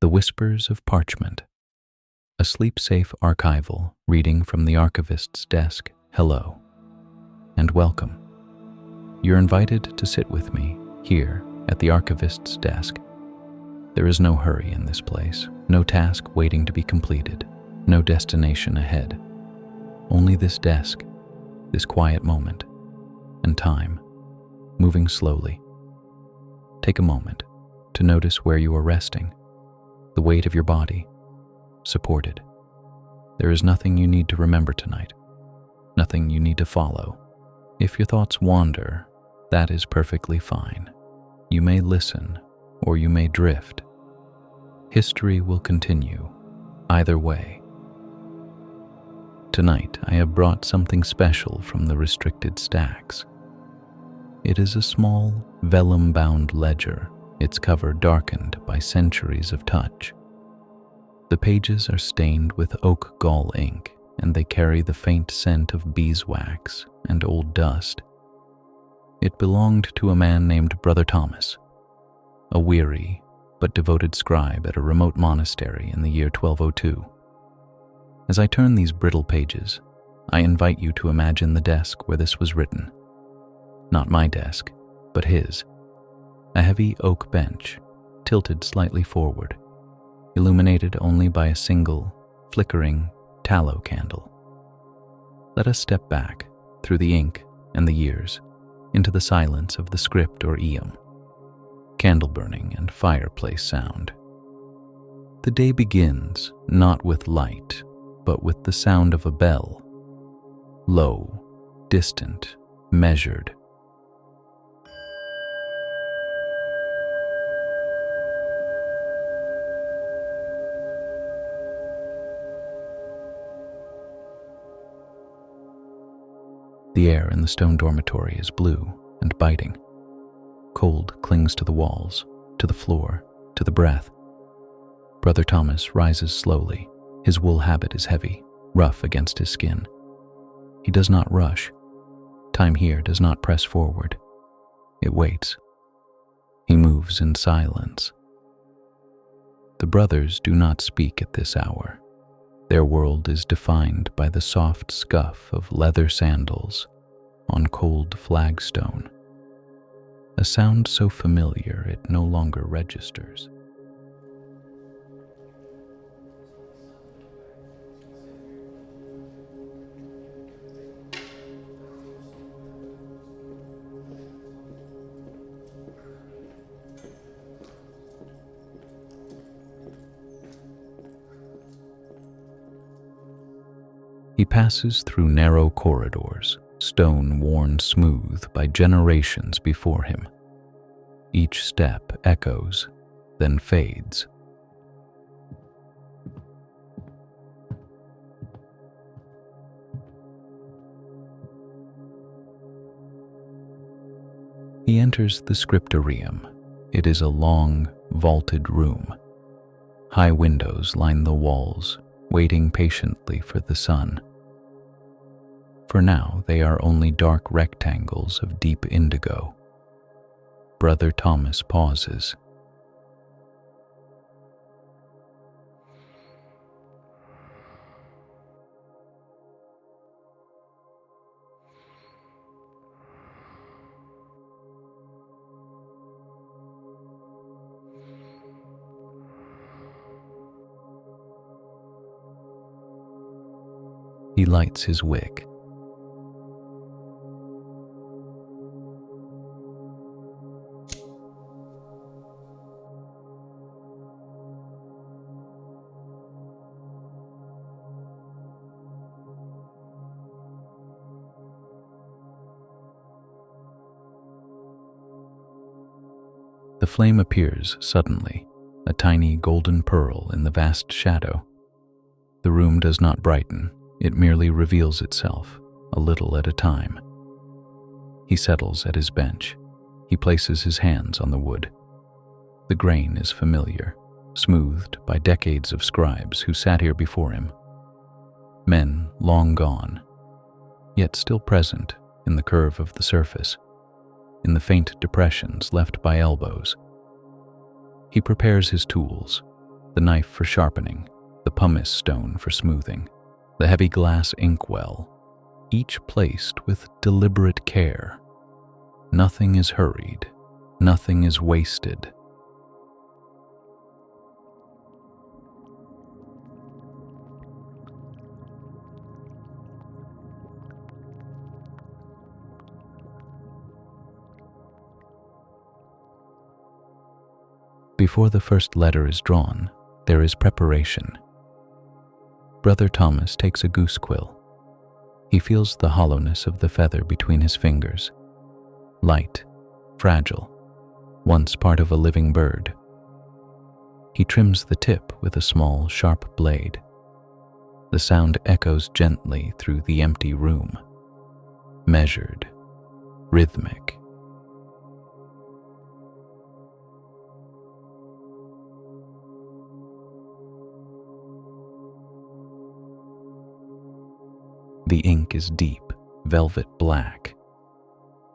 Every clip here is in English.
The Whispers of Parchment, a sleep-safe archival reading from the Archivist's desk. Hello, and welcome. You're invited to sit with me here at the Archivist's desk. There is no hurry in this place, no task waiting to be completed, no destination ahead. Only this desk, this quiet moment, and time, moving slowly. Take a moment to notice where you are resting, the weight of your body, supported. There is nothing you need to remember tonight, nothing you need to follow. If your thoughts wander, that is perfectly fine. You may listen, or you may drift. History will continue, either way. Tonight, I have brought something special from the restricted stacks. It is a small, vellum-bound ledger, its cover darkened by centuries of touch. The pages are stained with oak-gall ink, and they carry the faint scent of beeswax and old dust. It belonged to a man named Brother Thomas, a weary but devoted scribe at a remote monastery in the year 1202. As I turn these brittle pages, I invite you to imagine the desk where this was written. Not my desk, but his. A heavy oak bench, tilted slightly forward, illuminated only by a single, flickering tallow candle. Let us step back, through the ink and the years, into the silence of the script or eum, candle burning and fireplace sound. The day begins not with light, but with the sound of a bell, low, distant, measured. The air in the stone dormitory is blue and biting. Cold clings to the walls, to the floor, to the breath. Brother Thomas rises slowly. His wool habit is heavy, rough against his skin. He does not rush. Time here does not press forward. It waits. He moves in silence. The brothers do not speak at this hour. Their world is defined by the soft scuff of leather sandals on cold flagstone, a sound so familiar it no longer registers. He passes through narrow corridors, stone worn smooth by generations before him. Each step echoes, then fades. He enters the scriptorium. It is a long, vaulted room. High windows line the walls, waiting patiently for the sun. For now, they are only dark rectangles of deep indigo. Brother Thomas pauses. He lights his wick. The flame appears suddenly, a tiny golden pearl in the vast shadow. The room does not brighten, it merely reveals itself, a little at a time. He settles at his bench. He places his hands on the wood. The grain is familiar, smoothed by decades of scribes who sat here before him. Men long gone, yet still present in the curve of the surface, in the faint depressions left by elbows. He prepares his tools, the knife for sharpening, the pumice stone for smoothing, the heavy glass inkwell, each placed with deliberate care. Nothing is hurried, nothing is wasted. Before the first letter is drawn, there is preparation. Brother Thomas takes a goose quill. He feels the hollowness of the feather between his fingers. Light, fragile, once part of a living bird. He trims the tip with a small, sharp blade. The sound echoes gently through the empty room. Measured, rhythmic. The ink is deep, velvet black.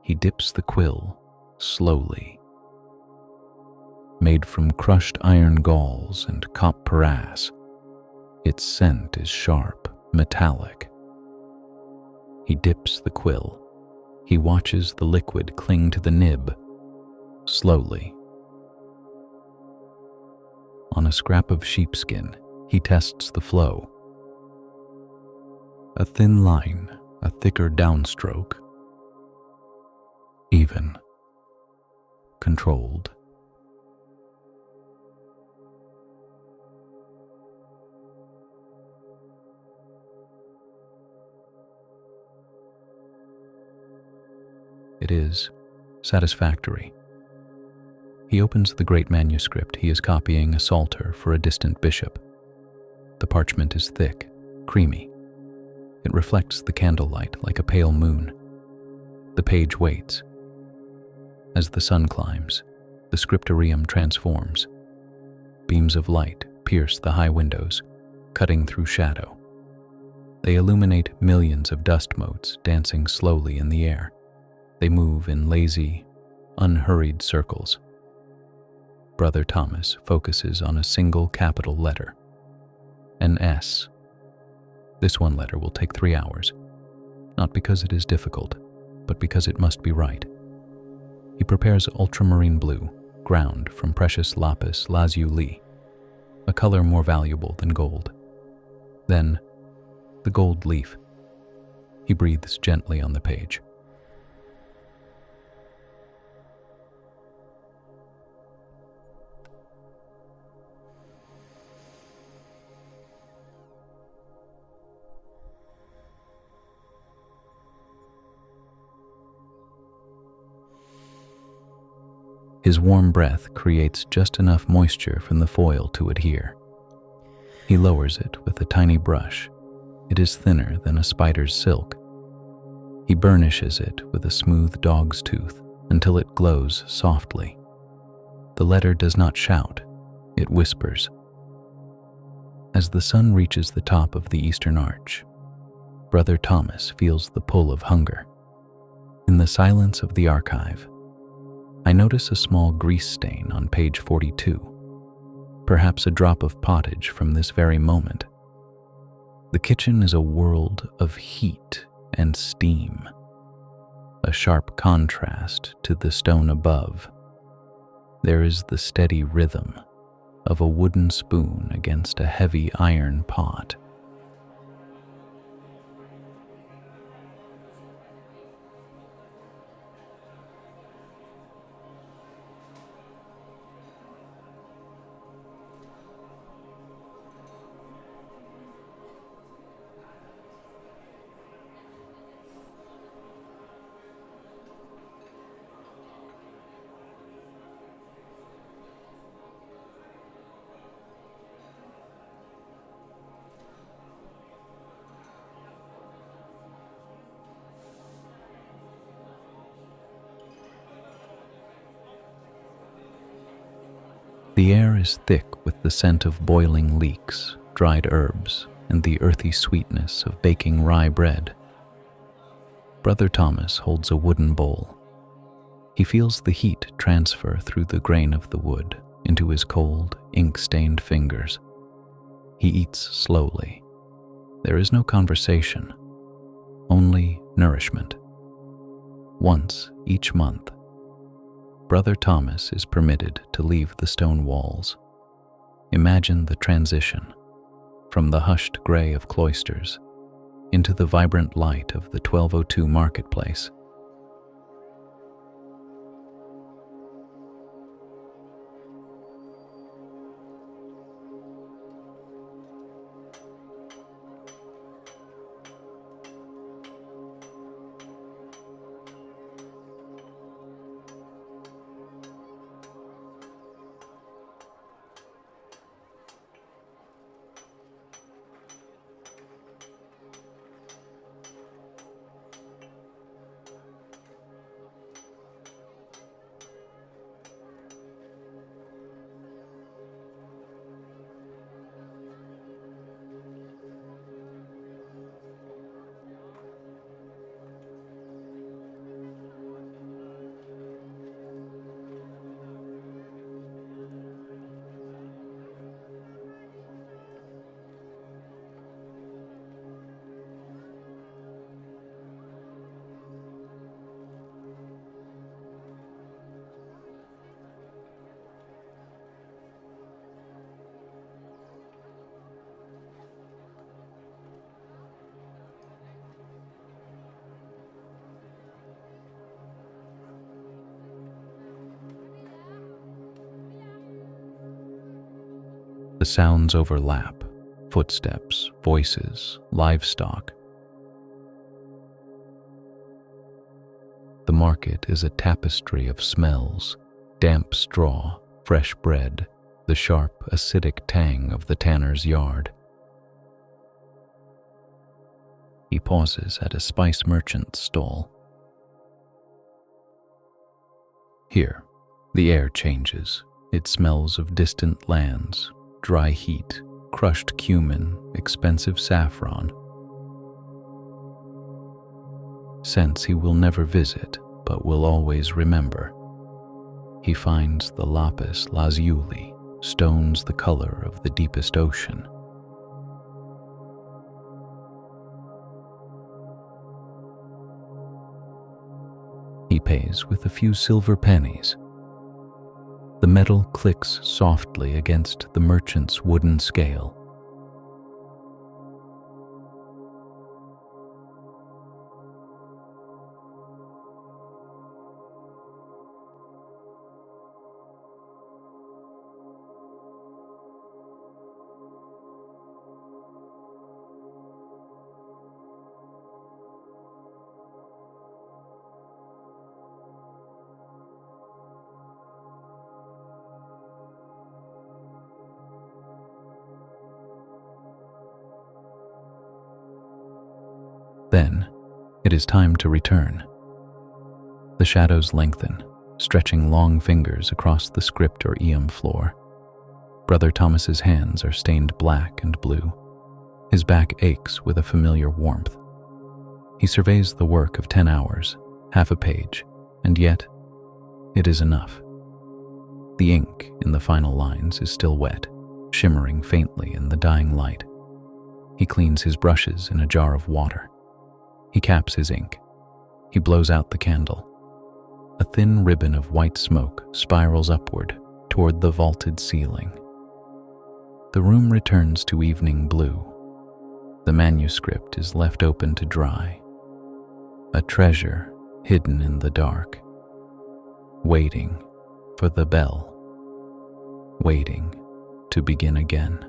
He dips the quill slowly. Made from crushed iron galls and copperas, its scent is sharp, metallic. He dips the quill. He watches the liquid cling to the nib, slowly. On a scrap of sheepskin, he tests the flow. A thin line, a thicker downstroke. Even. Controlled. It is satisfactory. He opens the great manuscript. He is copying a psalter for a distant bishop. The parchment is thick, creamy. It reflects the candlelight like a pale moon. The page waits. As the sun climbs, the scriptorium transforms. Beams of light pierce the high windows, cutting through shadow. They illuminate millions of dust motes dancing slowly in the air. They move in lazy, unhurried circles. Brother Thomas focuses on a single capital letter, an S. This one letter will take 3 hours, not because it is difficult, but because it must be right. He prepares ultramarine blue, ground from precious lapis lazuli, a color more valuable than gold. Then, the gold leaf. He breathes gently on the page. His warm breath creates just enough moisture from the foil to adhere. He lowers it with a tiny brush. It is thinner than a spider's silk. He burnishes it with a smooth dog's tooth until it glows softly. The letter does not shout, it whispers. As the sun reaches the top of the eastern arch, Brother Thomas feels the pull of hunger. In the silence of the archive, I notice a small grease stain on page 42, perhaps a drop of pottage from this very moment. The kitchen is a world of heat and steam, a sharp contrast to the stone above. There is the steady rhythm of a wooden spoon against a heavy iron pot. The air is thick with the scent of boiling leeks, dried herbs, and the earthy sweetness of baking rye bread. Brother Thomas holds a wooden bowl. He feels the heat transfer through the grain of the wood, into his cold, ink-stained fingers. He eats slowly. There is no conversation, only nourishment. Once each month, Brother Thomas is permitted to leave the stone walls. Imagine the transition from the hushed gray of cloisters into the vibrant light of the 1202 marketplace. The sounds overlap: footsteps, voices, livestock. The market is a tapestry of smells: damp straw, fresh bread, the sharp, acidic tang of the tanner's yard. He pauses at a spice merchant's stall. Here, the air changes. It smells of distant lands, dry heat, crushed cumin, expensive saffron. Scents he will never visit, but will always remember. He finds the lapis lazuli, stones the color of the deepest ocean. He pays with a few silver pennies. The metal clicks softly against the merchant's wooden scale. Then, it is time to return. The shadows lengthen, stretching long fingers across the script or eum floor. Brother Thomas's hands are stained black and blue. His back aches with a familiar warmth. He surveys the work of 10 hours, half a page, and yet, it is enough. The ink in the final lines is still wet, shimmering faintly in the dying light. He cleans his brushes in a jar of water. He caps his ink. He blows out the candle. A thin ribbon of white smoke spirals upward toward the vaulted ceiling. The room returns to evening blue. The manuscript is left open to dry. A treasure hidden in the dark, waiting for the bell, waiting to begin again.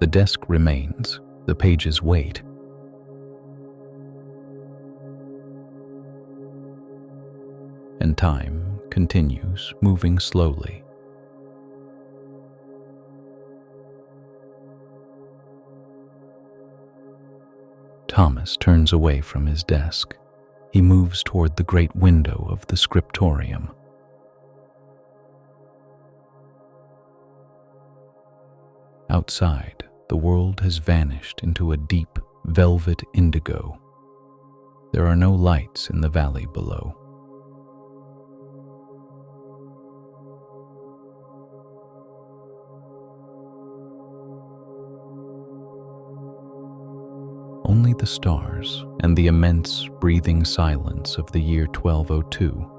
The desk remains, the pages wait. And time continues, moving slowly. Thomas turns away from his desk. He moves toward the great window of the scriptorium. Outside, the world has vanished into a deep velvet indigo. There are no lights in the valley below. Only the stars and the immense breathing silence of the year 1202.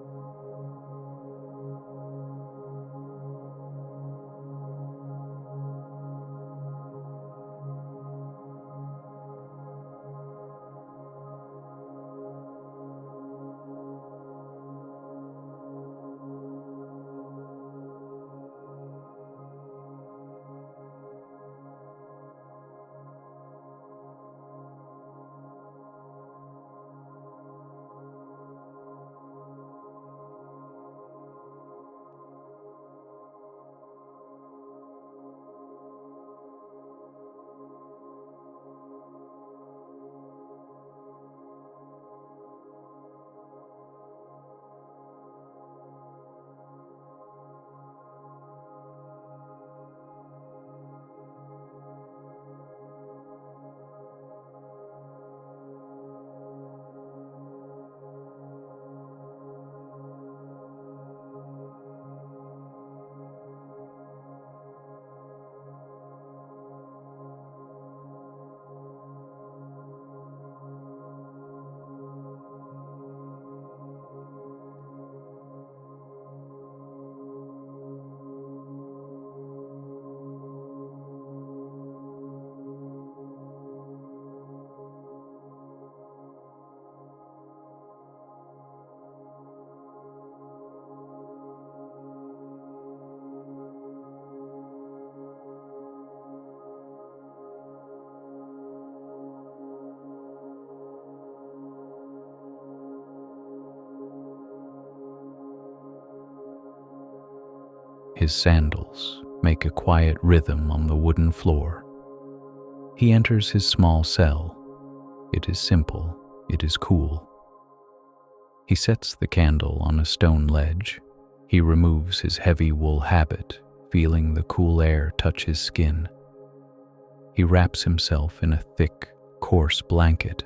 His sandals make a quiet rhythm on the wooden floor. He enters his small cell. It is simple, it is cool. He sets the candle on a stone ledge. He removes his heavy wool habit, feeling the cool air touch his skin. He wraps himself in a thick, coarse blanket.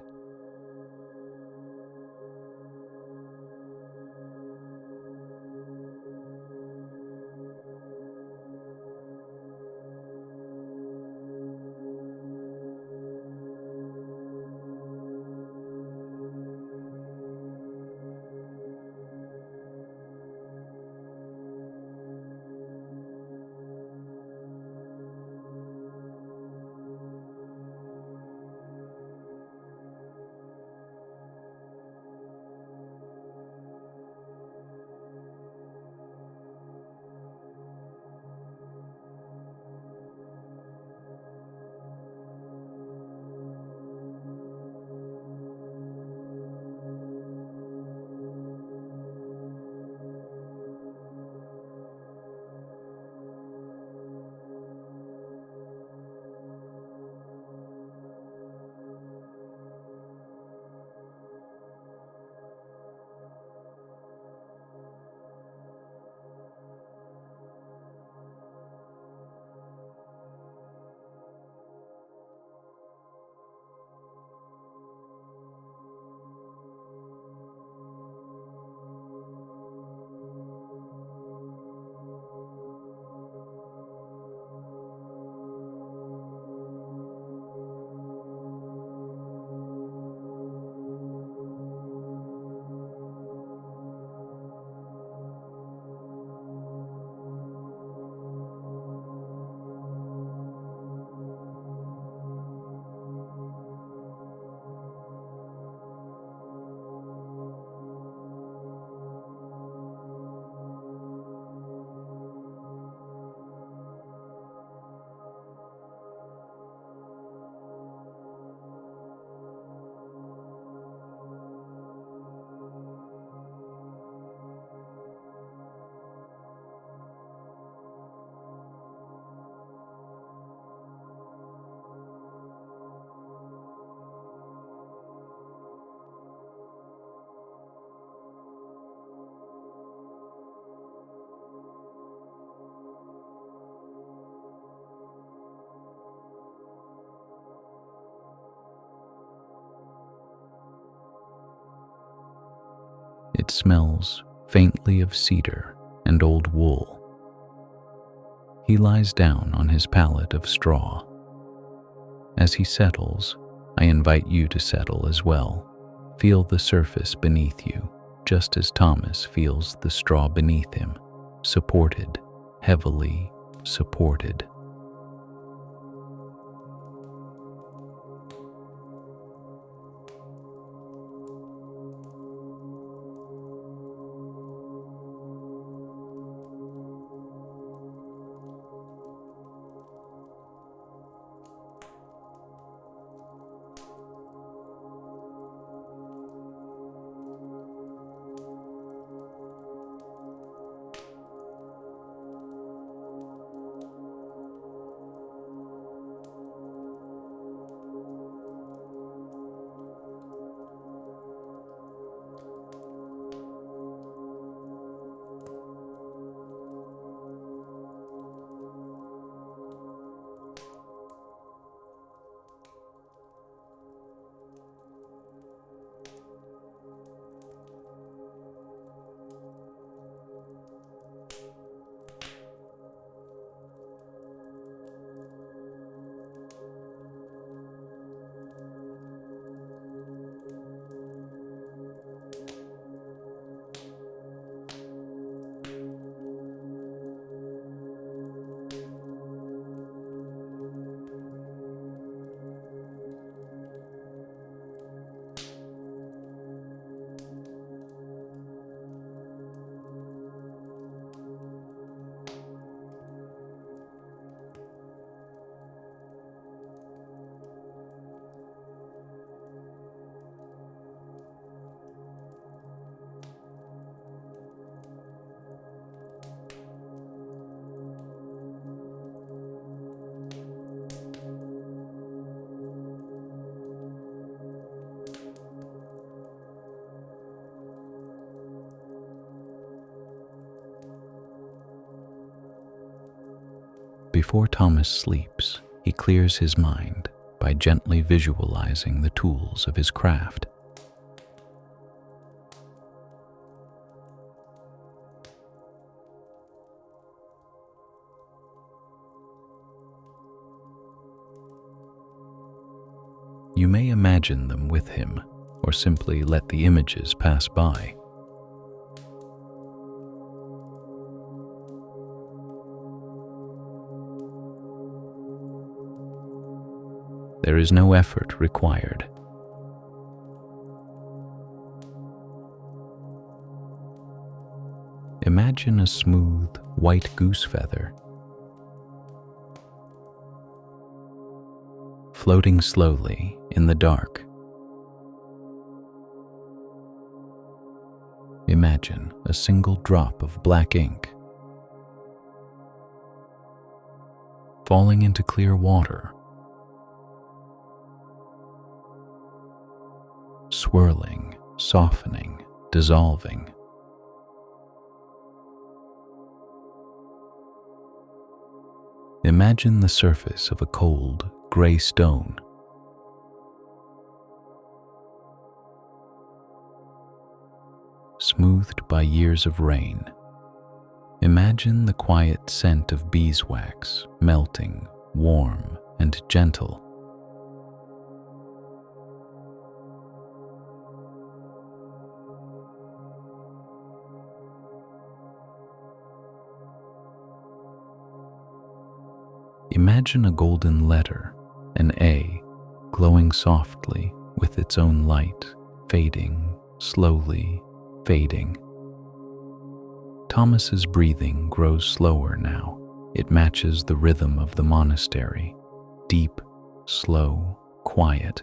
It smells faintly of cedar and old wool. He lies down on his pallet of straw. As he settles, I invite you to settle as well. Feel the surface beneath you, just as Thomas feels the straw beneath him, supported, heavily supported. Before Thomas sleeps, he clears his mind by gently visualizing the tools of his craft. You may imagine them with him, or simply let the images pass by. There is no effort required. Imagine a smooth, white goose feather floating slowly in the dark. Imagine a single drop of black ink falling into clear water, swirling, softening, dissolving. Imagine the surface of a cold, gray stone. Smoothed by years of rain. Imagine the quiet scent of beeswax, melting, warm, and gentle. Imagine a golden letter, an A, glowing softly with its own light, fading, slowly fading. Thomas's breathing grows slower now. It matches the rhythm of the monastery, deep, slow, quiet.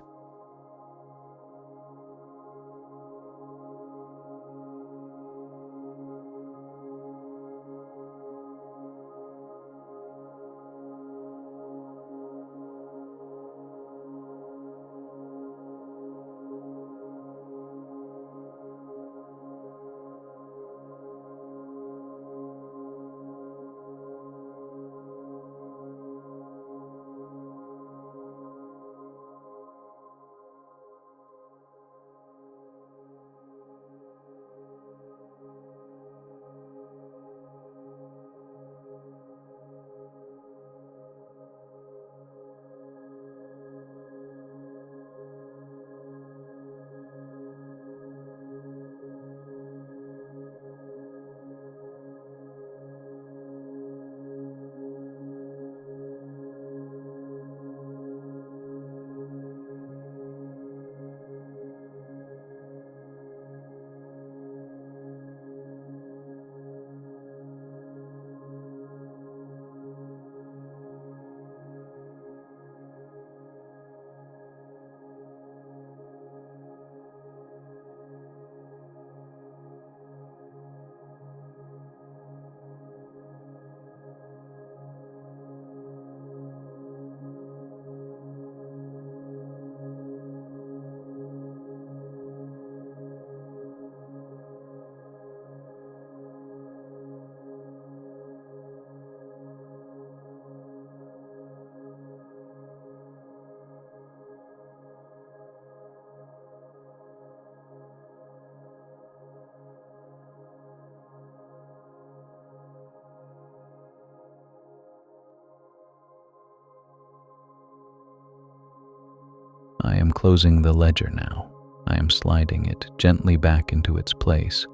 I am closing the ledger now. I am sliding it gently back into its place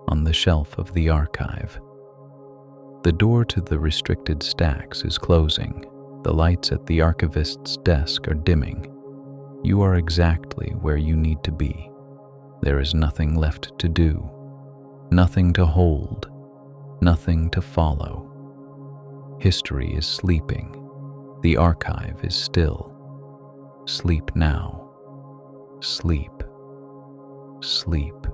on the shelf of the archive. The door to the restricted stacks is closing. The lights at the archivist's desk are dimming. You are exactly where you need to be. There is nothing left to do, nothing to hold, nothing to follow. History is sleeping. The archive is still. Sleep now. Sleep. Sleep.